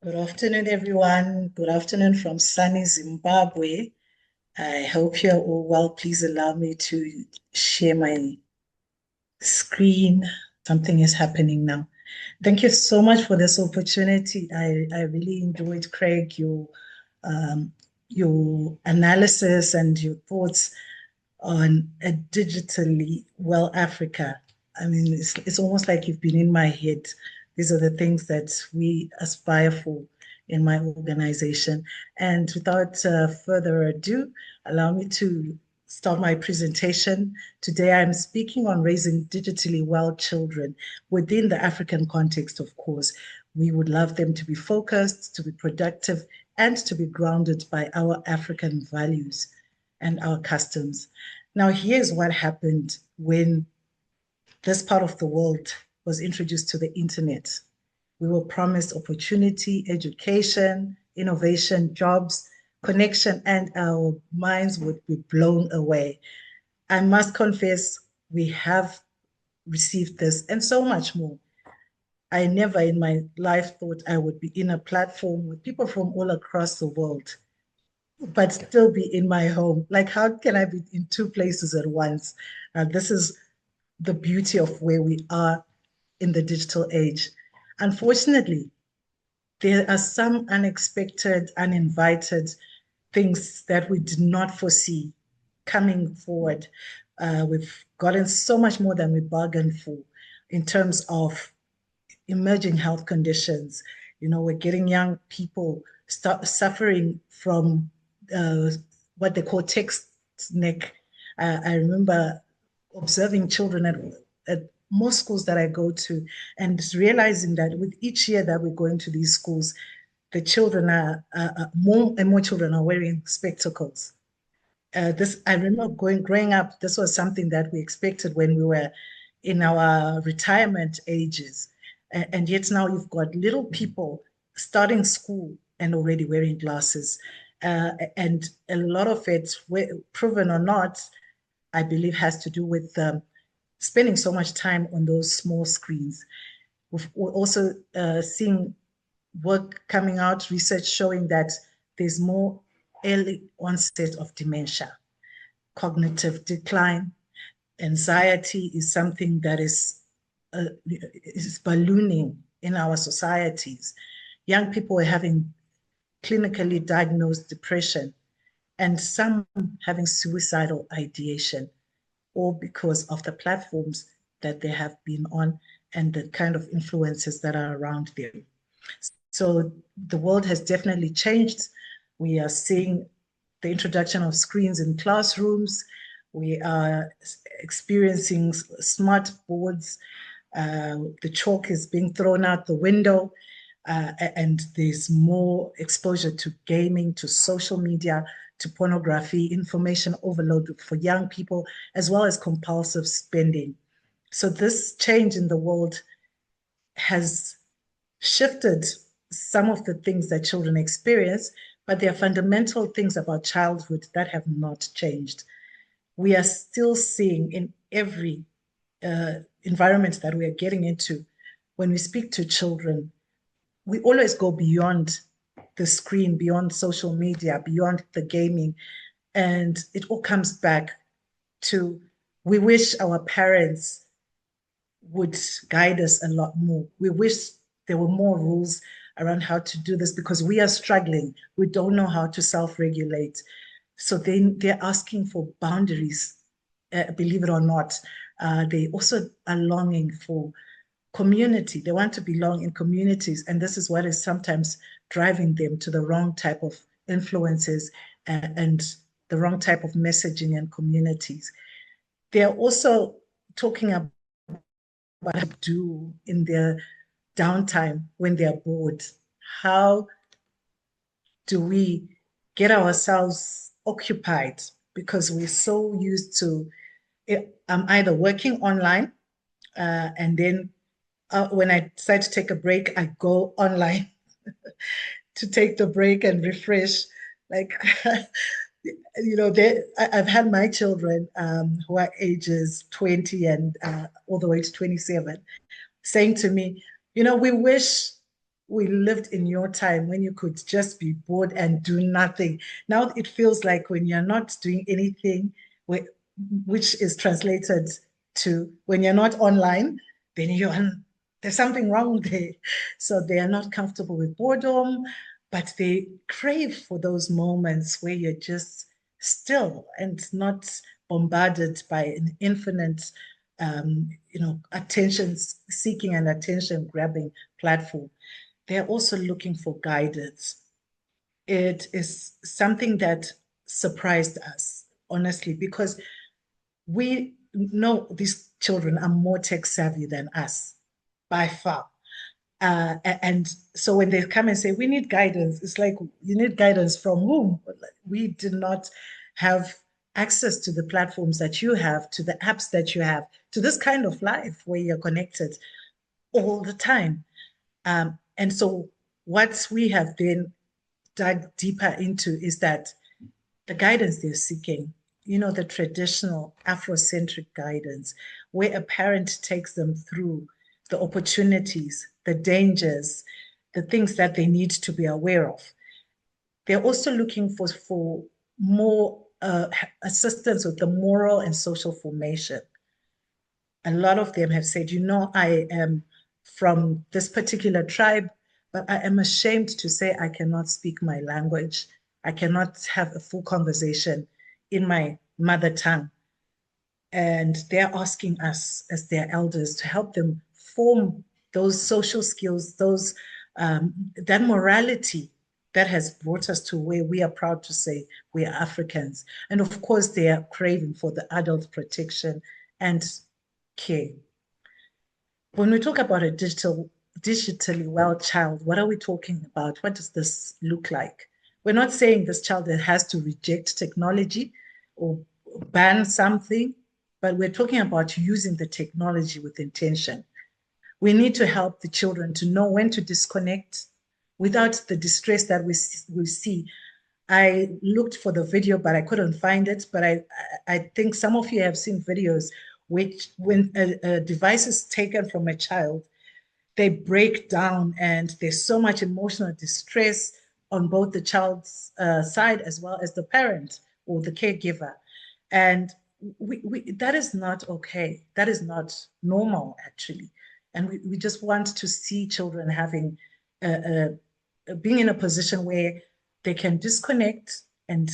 Good afternoon, everyone. Good afternoon from sunny Zimbabwe. I hope you're all well. Please allow me to share my screen. Something is happening now. Thank you so much for this opportunity. I really enjoyed, Craig, um, your analysis and your thoughts on a digitally well Africa. I mean, it's almost like you've been in my head. These are the things that we aspire for in my organization. And without further ado, allow me to start my presentation. Today, I'm speaking on raising digitally well children within the African context, of course. We would love them to be focused, to be productive, and to be grounded by our African values and our customs. Now, here's what happened when this part of the world was introduced to the internet. We were promised opportunity, education, innovation, jobs, connection, and our minds would be blown away. I must confess, we have received this and so much more. I never in my life thought I would be in a platform with people from all across the world, but still be in my home. Like, how can I be in two places at once? This is the beauty of where we are in the digital age. Unfortunately, there are some unexpected, uninvited things that we did not foresee coming forward. We've gotten so much more than we bargained for in terms of emerging health conditions. We're getting young people start suffering from what they call text neck. I remember observing children at most schools that I go to and realizing that with each year that we're going to these schools, the children more and more children are wearing spectacles. This I remember growing up. This was something that we expected when we were in our retirement ages, and yet now you've got little people starting school and already wearing glasses, and a lot of it, proven or not, I believe, has to do with spending so much time on those small screens. We're also seeing work coming out, research showing that there's more early onset of dementia, cognitive decline, anxiety is something that is ballooning in our societies. Young people are having clinically diagnosed depression, and some having suicidal ideation, all because of the platforms that they have been on and the kind of influences that are around them. So the world has definitely changed. We are seeing the introduction of screens in classrooms. We are experiencing smart boards. The chalk is being thrown out the window, and there's more exposure to gaming, to social media, to pornography, information overload for young people, as well as compulsive spending. So this change in the world has shifted some of the things that children experience, but there are fundamental things about childhood that have not changed. We are still seeing in every environment that we are getting into, when we speak to children, we always go beyond the screen, beyond social media, beyond the gaming. And it all comes back to we wish our parents would guide us a lot more. We wish there were more rules around how to do this because we are struggling. We don't know how to self-regulate. So they're asking for boundaries, believe it or not. They also are longing for community. They want to belong in communities. And this is what is sometimes driving them to the wrong type of influences and the wrong type of messaging and communities. They're also talking about what to do in their downtime when they're bored. How do we get ourselves occupied? Because we're so used to I'm either working online and then when I decide to take a break, I go online to take the break and refresh. Like, I've had my children who are ages 20 and all the way to 27 saying to me, we wish we lived in your time when you could just be bored and do nothing. Now it feels like when you're not doing anything, which is translated to when you're not online, then there's something wrong there. So they are not comfortable with boredom, but they crave for those moments where you're just still and not bombarded by an infinite attention seeking and attention grabbing platform. They're also looking for guidance. It is something that surprised us, honestly, because we know these children are more tech savvy than us by far. And so when they come and say, we need guidance, it's like, you need guidance from whom? We did not have access to the platforms that you have, to the apps that you have, to this kind of life where you're connected all the time. And so what we have then dug deeper into is that the guidance they're seeking, the traditional Afrocentric guidance, where a parent takes them through the opportunities, the dangers, the things that they need to be aware of. They're also looking for more assistance with the moral and social formation. A lot of them have said, I am from this particular tribe, but I am ashamed to say I cannot speak my language. I cannot have a full conversation in my mother tongue. And they're asking us as their elders to help them form those social skills, that morality that has brought us to where we are proud to say we are Africans. And of course, they are craving for the adult protection and care. When we talk about a digitally well child, what are we talking about? What does this look like? We're not saying this child has to reject technology or ban something, but we're talking about using the technology with intention. We need to help the children to know when to disconnect without the distress that we see. I looked for the video, but I couldn't find it. But I think some of you have seen videos which, when a device is taken from a child, they break down and there's so much emotional distress on both the child's side as well as the parent or the caregiver. And that is not okay. That is not normal, actually. And we just want to see children having being in a position where they can disconnect and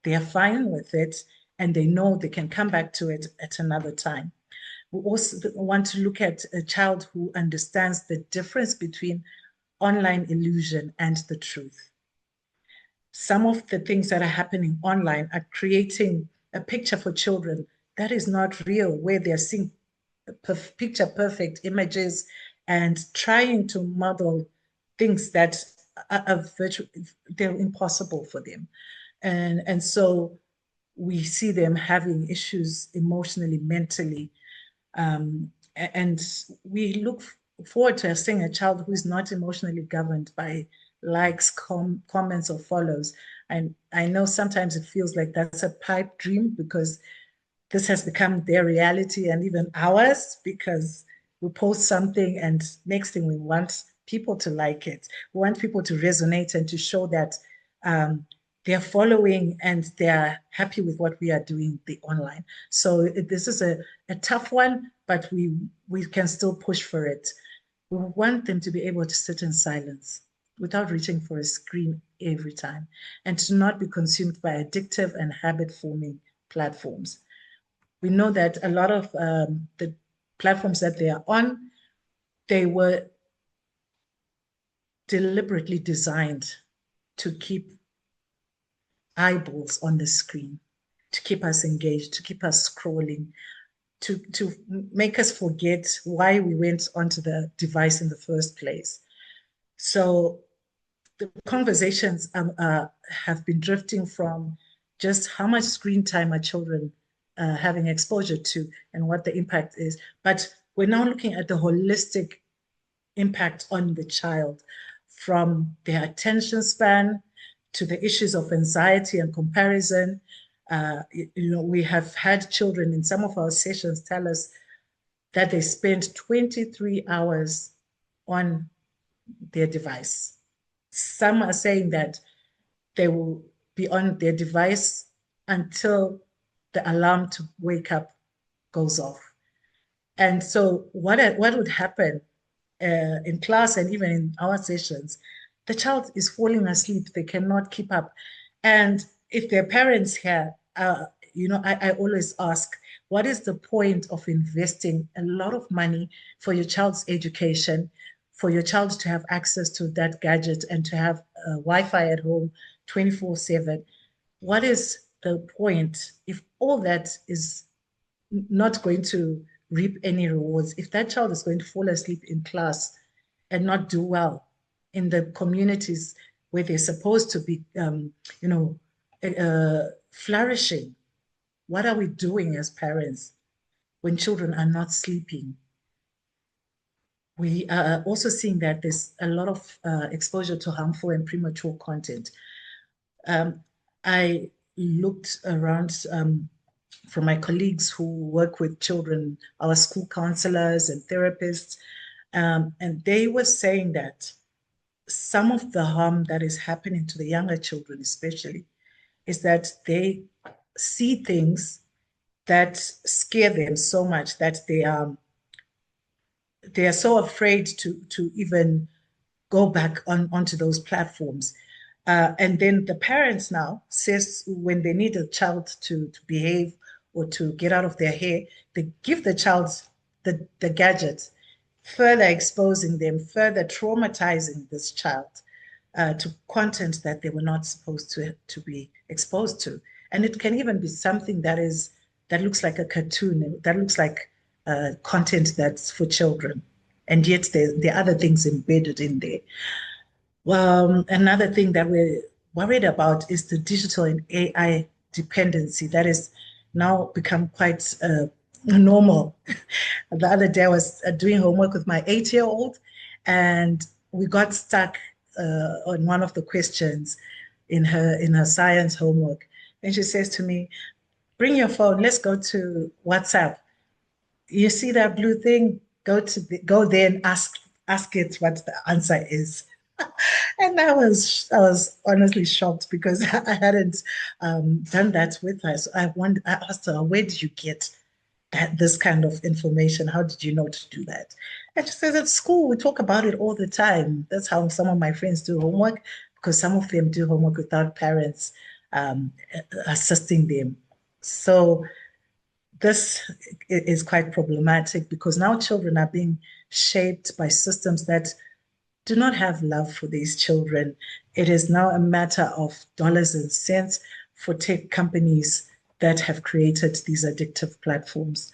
they are fine with it and they know they can come back to it at another time. We also want to look at a child who understands the difference between online illusion and the truth. Some of the things that are happening online are creating a picture for children that is not real, where they're seeing picture perfect images and trying to model things that are they're impossible for them. And so we see them having issues emotionally, mentally, and we look forward to seeing a child who is not emotionally governed by likes, comments, or follows. And I know sometimes it feels like that's a pipe dream because this has become their reality and even ours, because we post something and next thing we want people to like it. We want people to resonate and to show that they're following and they're happy with what we are doing online. So this is a tough one, but we can still push for it. We want them to be able to sit in silence without reaching for a screen every time and to not be consumed by addictive and habit-forming platforms. We know that a lot of the platforms that they are on, they were deliberately designed to keep eyeballs on the screen, to keep us engaged, to keep us scrolling, to make us forget why we went onto the device in the first place. So the conversations have been drifting from just how much screen time are children having exposure to and what the impact is. But we're now looking at the holistic impact on the child, from their attention span to the issues of anxiety and comparison. We have had children in some of our sessions tell us that they spend 23 hours on their device. Some are saying that they will be on their device until the alarm to wake up goes off. And so what would happen in class and even in our sessions, the child is falling asleep. They cannot keep up. And if their parents here, I always ask, what is the point of investing a lot of money for your child's education, for your child to have access to that gadget and to have Wi-Fi at home 24/7? What is the point if all that is not going to reap any rewards? If that child is going to fall asleep in class and not do well in the communities where they're supposed to be, flourishing, what are we doing as parents when children are not sleeping? We are also seeing that there's a lot of exposure to harmful and premature content. I looked around from my colleagues who work with children, our school counselors and therapists, and they were saying that some of the harm that is happening to the younger children especially is that they see things that scare them so much that they are so afraid to even go back onto those platforms. And then the parents now says when they need a child to behave or to get out of their hair, they give the child the gadget, further exposing them, further traumatizing this child to content that they were not supposed to be exposed to. And it can even be something that looks like a cartoon, that looks like content that's for children. And yet there are other things embedded in there. Well, another thing that we're worried about is the digital and AI dependency that is now become quite normal. The other day I was doing homework with my 8-year-old and we got stuck on one of the questions in her science homework. And she says to me, bring your phone, let's go to WhatsApp. You see that blue thing? Go there and ask it what the answer is. And I was honestly shocked because I hadn't done that with her. So I asked her, where did you get this kind of information? How did you know to do that? And she says, at school, we talk about it all the time. That's how some of my friends do homework, because some of them do homework without parents assisting them. So this is quite problematic because now children are being shaped by systems that do not have love for these children. It is now a matter of dollars and cents for tech companies that have created these addictive platforms.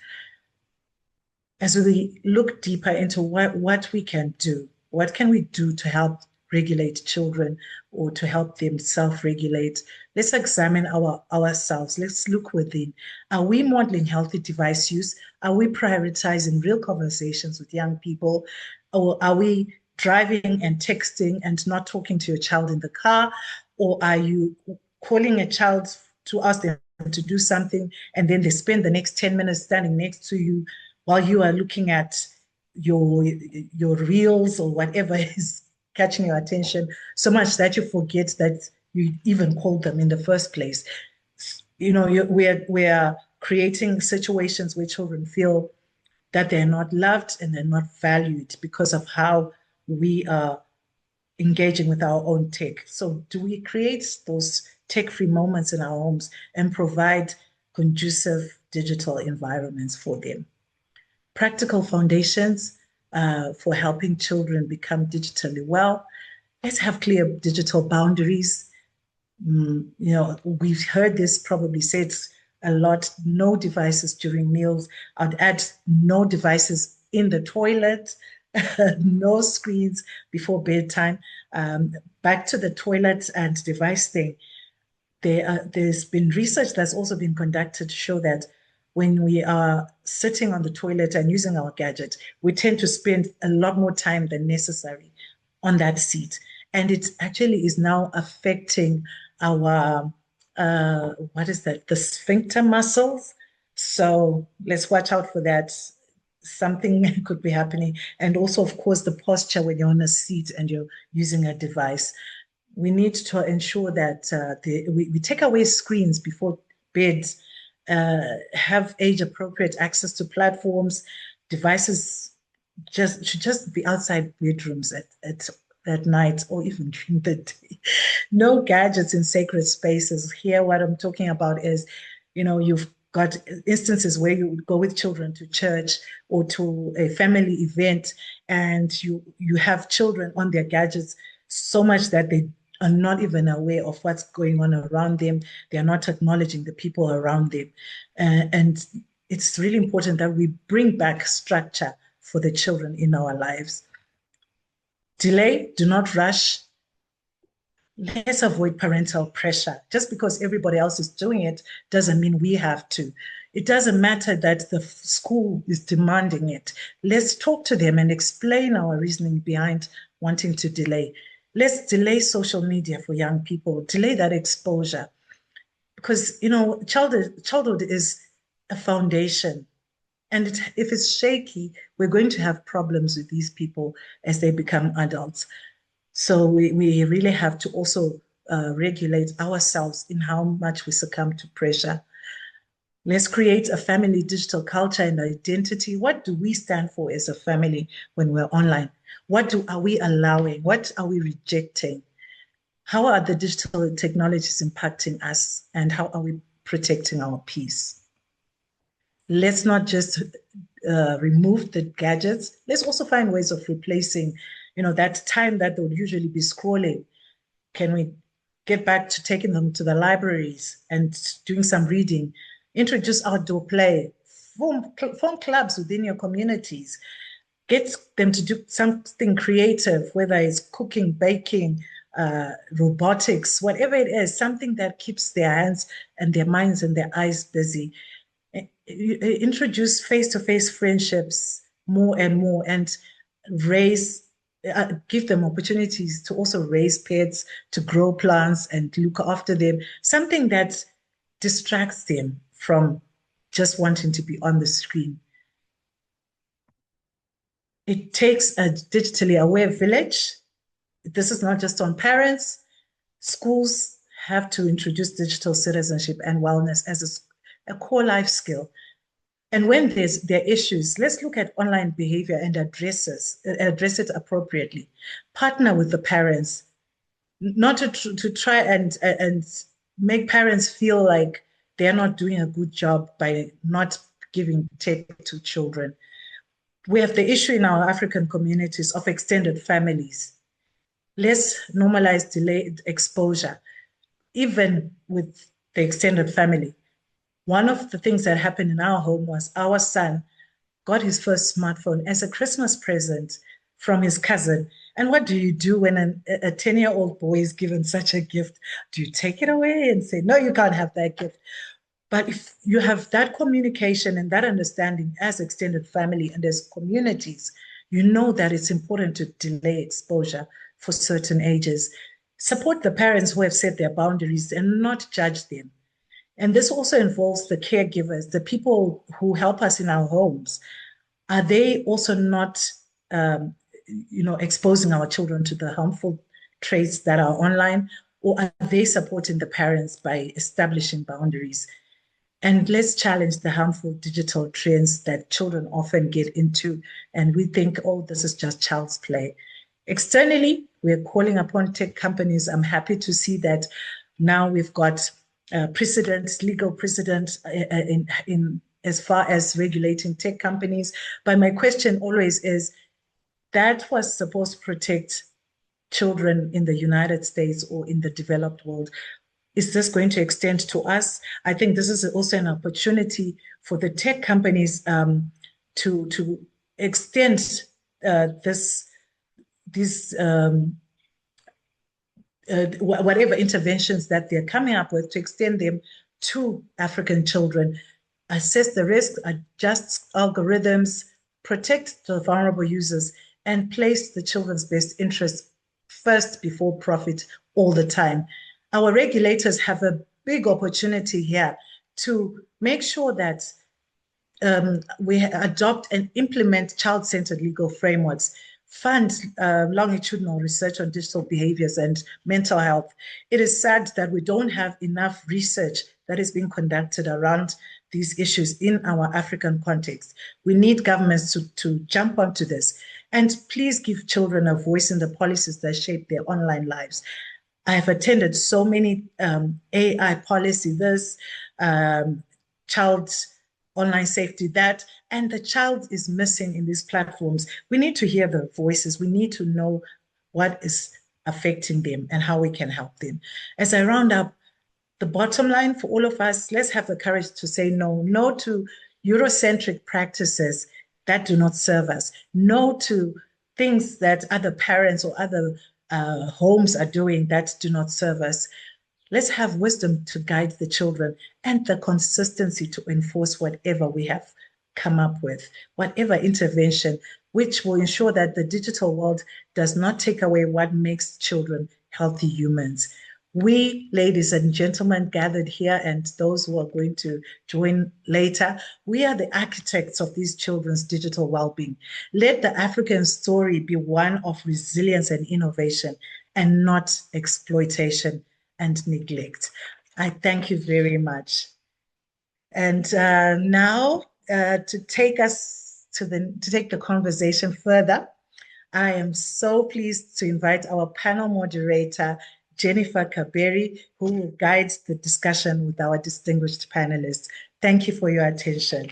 As we look deeper into what we can do, what can we do to help regulate children or to help them self-regulate, let's examine ourselves. Let's look within. Are we modeling healthy device use? Are we prioritizing real conversations with young people? Or are we driving and texting and not talking to your child in the car? Or are you calling a child to ask them to do something and then they spend the next 10 minutes standing next to you while you are looking at your reels or whatever is catching your attention so much that you forget that you even called them in the first place? You know, we are creating situations where children feel that they're not loved and they're not valued because of how we are engaging with our own tech. So do we create those tech-free moments in our homes and provide conducive digital environments for them? Practical foundations for helping children become digitally well. Let's have clear digital boundaries. We've heard this probably said a lot, no devices during meals. I'd add no devices in the toilet, no screens before bedtime. Back to the toilet and device thing. There's been research that's also been conducted to show that when we are sitting on the toilet and using our gadget, we tend to spend a lot more time than necessary on that seat. And it actually is now affecting our, the sphincter muscles. So let's watch out for that. something could be happening. And also, of course, the posture when you're on a seat and you're using a device. We need to ensure that we take away screens before bed, have age-appropriate access to platforms. Devices should just be outside bedrooms at night or even during the day. No gadgets in sacred spaces. Here, what I'm talking about is, you've got instances where you would go with children to church or to a family event, and you have children on their gadgets so much that they are not even aware of what's going on around them. They are not acknowledging the people around them. And it's really important that we bring back structure for the children in our lives. Delay, do not rush. Let's avoid parental pressure. Just because everybody else is doing it doesn't mean we have to. It doesn't matter that the school is demanding it. Let's talk to them and explain our reasoning behind wanting to delay. Let's delay social media for young people, delay that exposure. Because, childhood is a foundation. And if it's shaky, we're going to have problems with these people as they become adults. So we really have to also regulate ourselves in how much we succumb to pressure. Let's create a family digital culture and identity. What do we stand for as a family when we're online? What are we allowing? What are we rejecting? How are the digital technologies impacting us? And how are we protecting our peace? Let's not just remove the gadgets. Let's also find ways of replacing, that time that they would usually be scrolling. Can we get back to taking them to the libraries and doing some reading? Introduce outdoor play, form clubs within your communities. Get them to do something creative, whether it's cooking, baking, robotics, whatever it is, something that keeps their hands and their minds and their eyes busy. Introduce face-to-face friendships more and more, and give them opportunities to also raise pets, to grow plants and look after them, something that distracts them from just wanting to be on the screen. It takes a digitally aware village. This is not just on parents. Schools have to introduce digital citizenship and wellness as a core life skill. And when there are issues, let's look at online behavior and address it appropriately. Partner with the parents, not to try and make parents feel like they're not doing a good job by not giving tech to children. We have the issue in our African communities of extended families. Let's normalize delayed exposure, even with the extended family. One of the things that happened in our home was our son got his first smartphone as a Christmas present from his cousin. And what do you do when a 10-year-old boy is given such a gift? Do you take it away and say, no, you can't have that gift? But if you have that communication and that understanding as extended family and as communities, you know that it's important to delay exposure for certain ages. Support the parents who have set their boundaries and not judge them. And this also involves the caregivers, the people who help us in our homes. Are they also not, exposing our children to the harmful traits that are online? Or are they supporting the parents by establishing boundaries? And let's challenge the harmful digital trends that children often get into. And we think, oh, this is just child's play. Externally, we're calling upon tech companies. I'm happy to see that now we've got legal precedent in as far as regulating tech companies. But my question always is, that was supposed to protect children in the United States or in the developed world. Is this going to extend to us? I think this is also an opportunity for the tech companies to extend whatever interventions that they're coming up with, to extend them to African children, assess the risk, adjust algorithms, protect the vulnerable users, and place the children's best interests first before profit all the time. Our regulators have a big opportunity here to make sure that we adopt and implement child-centered legal frameworks, fund longitudinal research on digital behaviors and mental health. It is sad that we don't have enough research that is being conducted around these issues in our African context. We need governments to jump onto this. And please give children a voice in the policies that shape their online lives. I have attended so many AI policy, this, child online safety, that, and the child is missing in these platforms. We need to hear the voices. We need to know what is affecting them and how we can help them. As I round up, the bottom line for all of us, let's have the courage to say no. No to Eurocentric practices that do not serve us. No to things that other parents or other homes are doing that do not serve us. Let's have wisdom to guide the children and the consistency to enforce whatever we have come up with, whatever intervention, which will ensure that the digital world does not take away what makes children healthy humans. We, ladies and gentlemen, gathered here and those who are going to join later, we are the architects of these children's digital well-being. Let the African story be one of resilience and innovation and not exploitation and neglect. I thank you very much. And now to take the conversation further, I am so pleased to invite our panel moderator, Jennifer Kaberi, who will guide the discussion with our distinguished panelists. Thank you for your attention.